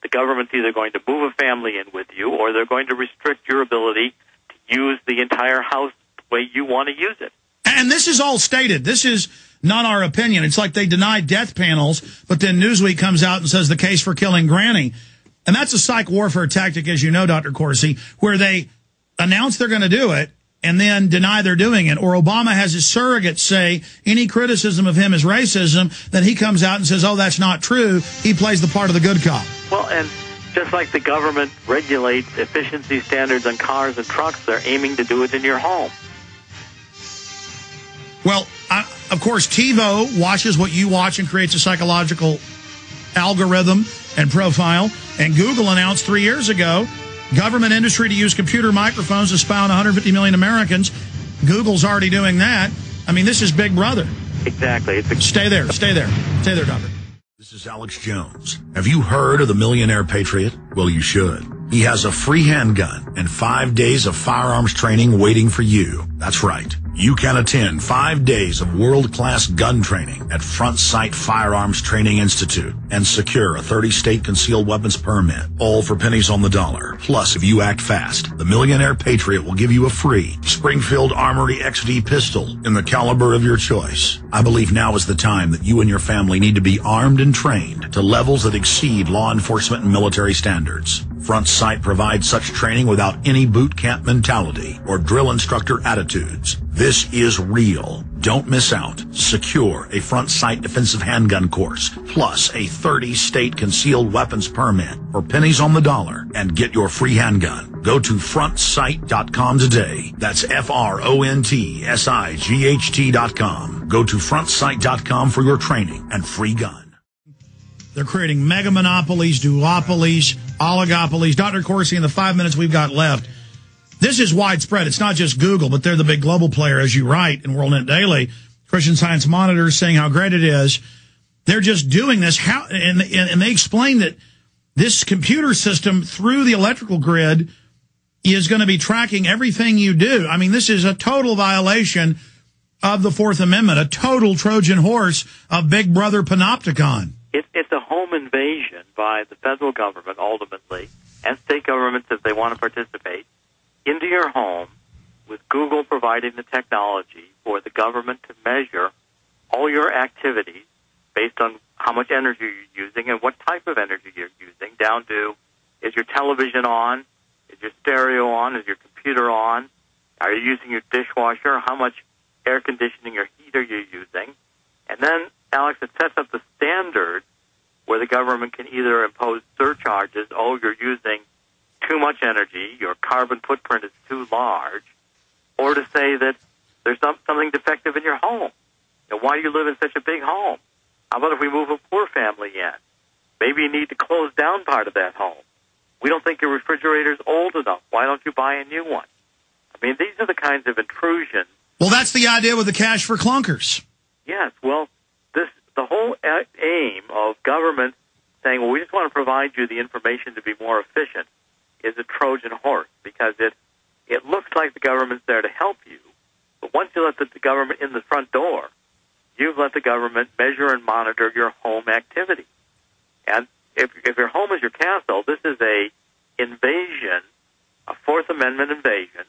the government's either going to move a family in with you, or they're going to restrict your ability to use the entire house the way you want to use it. And this is all stated. This is not our opinion. It's like they deny death panels, but then Newsweek comes out and says the case for killing Granny. And that's a psych warfare tactic, as you know, Dr. Corsi, where they announce they're going to do it and then deny they're doing it. Or Obama has his surrogates say any criticism of him is racism, then he comes out and says, oh, that's not true. He plays the part of the good cop. Well, and just like the government regulates efficiency standards on cars and trucks, they're aiming to do it in your home. Well, of course, TiVo watches what you watch and creates a psychological algorithm and profile. And Google announced 3 years ago, government industry to use computer microphones to spy on 150 million Americans. Google's already doing that. I mean, this is Big Brother. Exactly. Stay there, Doctor. This is Alex Jones. Have you heard of the Millionaire Patriot? Well, you should. He has a free handgun and 5 days of firearms training waiting for you. That's right. You can attend 5 days of world-class gun training at Front Sight Firearms Training Institute and secure a 30-state concealed weapons permit, all for pennies on the dollar. Plus, if you act fast, the Millionaire Patriot will give you a free Springfield Armory XD pistol in the caliber of your choice. I believe now is the time that you and your family need to be armed and trained to levels that exceed law enforcement and military standards. Front Sight provides such training without any boot camp mentality or drill instructor attitudes. This is real. Don't miss out. Secure a Front Sight defensive handgun course, plus a 30-state concealed weapons permit for pennies on the dollar, and get your free handgun. Go to frontsight.com today. That's FRONTSIGHT.com. Go to frontsight.com for your training and free gun. They're creating mega monopolies, duopolies, oligopolies. Dr. Corsi, in the 5 minutes we've got left, this is widespread. It's not just Google, but they're the big global player, as you write in WorldNet Daily. Christian Science Monitor is saying how great it is. They're just doing this. And they explain that this computer system through the electrical grid is going to be tracking everything you do. I mean, this is a total violation of the Fourth Amendment, a total Trojan horse of Big Brother panopticon. It's a home invasion by the federal government, ultimately, and state governments, if they want to participate, into your home, with Google providing the technology for the government to measure all your activities based on how much energy you're using and what type of energy you're using, down to, is your television on, is your stereo on, is your computer on, are you using your dishwasher, how much air conditioning or heat are you using? And then, Alex, it sets up the standard where the government can either impose surcharges, oh, you're using too much energy, your carbon footprint is too large, or to say that there's something defective in your home. You know, why do you live in such a big home? How about if we move a poor family in? Maybe you need to close down part of that home. We don't think your refrigerator's old enough. Why don't you buy a new one? I mean, these are the kinds of intrusions. Well, that's the idea with the cash for clunkers. Yes, well, the whole aim of government saying, well, we just want to provide you the information to be more efficient, is a Trojan horse, because it looks like the government's there to help you, but once you let the government in the front door, you've let the government measure and monitor your home activity. And if your home is your castle, this is a invasion, a Fourth Amendment invasion,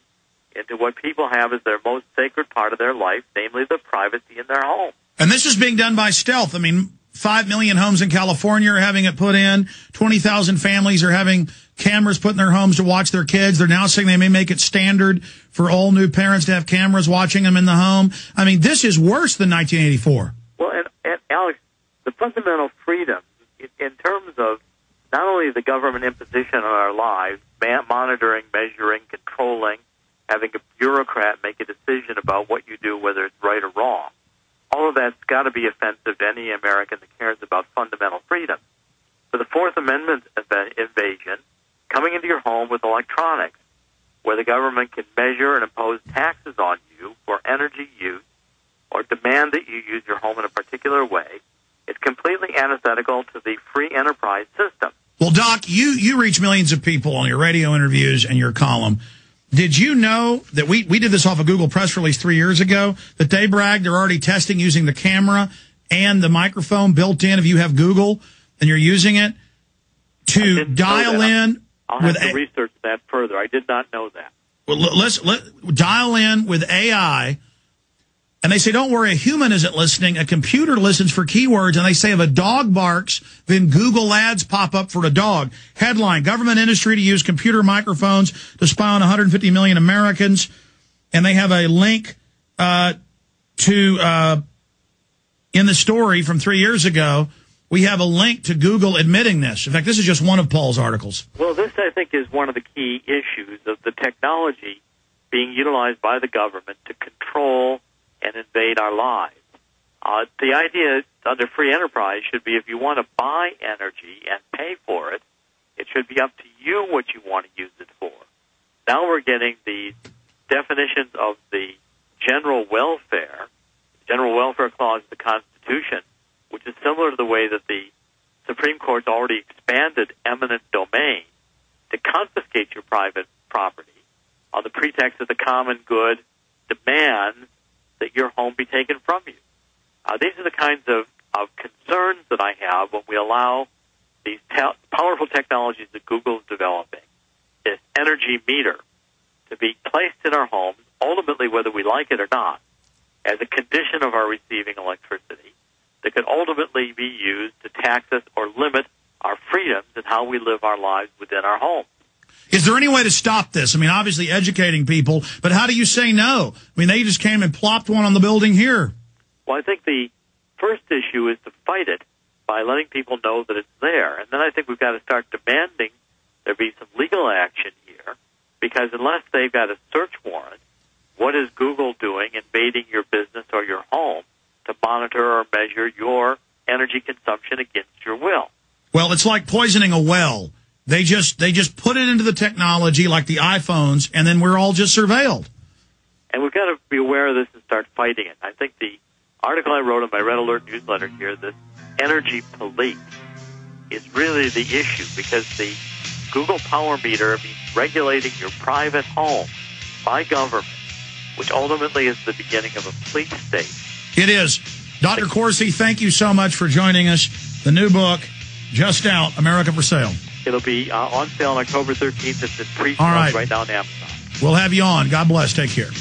into what people have as their most sacred part of their life, namely the privacy in their home. And this is being done by stealth. I mean, 5 million homes in California are having it put in. 20,000 families are having cameras put in their homes to watch their kids. They're now saying they may make it standard for all new parents to have cameras watching them in the home. I mean, this is worse than 1984. Well, and Alex, the fundamental freedoms in terms of not only the government imposition on our lives, monitoring, measuring, controlling, having a bureaucrat make a decision about what you do, whether it's right or wrong, all of that's got to be offensive to any American that cares about fundamental freedom. For the Fourth Amendment invasion, coming into your home with electronics, where the government can measure and impose taxes on you for energy use or demand that you use your home in a particular way, it's completely antithetical to the free enterprise system. Well, Doc, you reach millions of people on your radio interviews and your column. Did you know that we did this off a Google press release 3 years ago, that they bragged they're already testing using the camera and the microphone built in if you have Google and you're using it to dial in I'll have to research that further. I did not know that. Well, let's dial in with AI, and they say, don't worry, a human isn't listening. A computer listens for keywords, and they say if a dog barks, then Google ads pop up for a dog. Headline, government industry to use computer microphones to spy on 150 million Americans. And they have a link to in the story from 3 years ago, we have a link to Google admitting this. In fact, this is just one of Paul's articles. Well, this, I think, is one of the key issues of the technology being utilized by the government to control and invade our lives. The idea under free enterprise should be if you want to buy energy and pay for it, it should be up to you what you want to use it for. Now we're getting the definitions of the general welfare clause of the Constitution, which is similar to the way that the Supreme Court's already expanded eminent domain to confiscate your private property on the pretext that the common good demands that your home be taken from you. These are the kinds of concerns that I have when we allow these powerful technologies that Google's developing, this energy meter, to be placed in our homes, ultimately whether we like it or not, as a condition of our receiving electricity, that could ultimately be used to tax us or limit our freedoms and how we live our lives within our homes. Is there any way to stop this? I mean, obviously educating people, but how do you say no? I mean, they just came and plopped one on the building here. Well, I think the first issue is to fight it by letting people know that it's there. And then I think we've got to start demanding there be some legal action here, because unless they've got a search warrant, what is Google doing invading your business or your home to monitor or measure your energy consumption against your will? Well, it's like poisoning a well. They just put it into the technology like the iPhones, and then we're all just surveilled. And we've got to be aware of this and start fighting it. I think the article I wrote in my Red Alert newsletter here, this energy police, is really the issue, because the Google Power Meter means regulating your private home by government, which ultimately is the beginning of a police state. It is. Dr. Corsi, thank you so much for joining us. The new book, just out, America for Sale. It'll be on sale on October 13th. It's in pre-sale right now on Amazon. We'll have you on. God bless. Take care.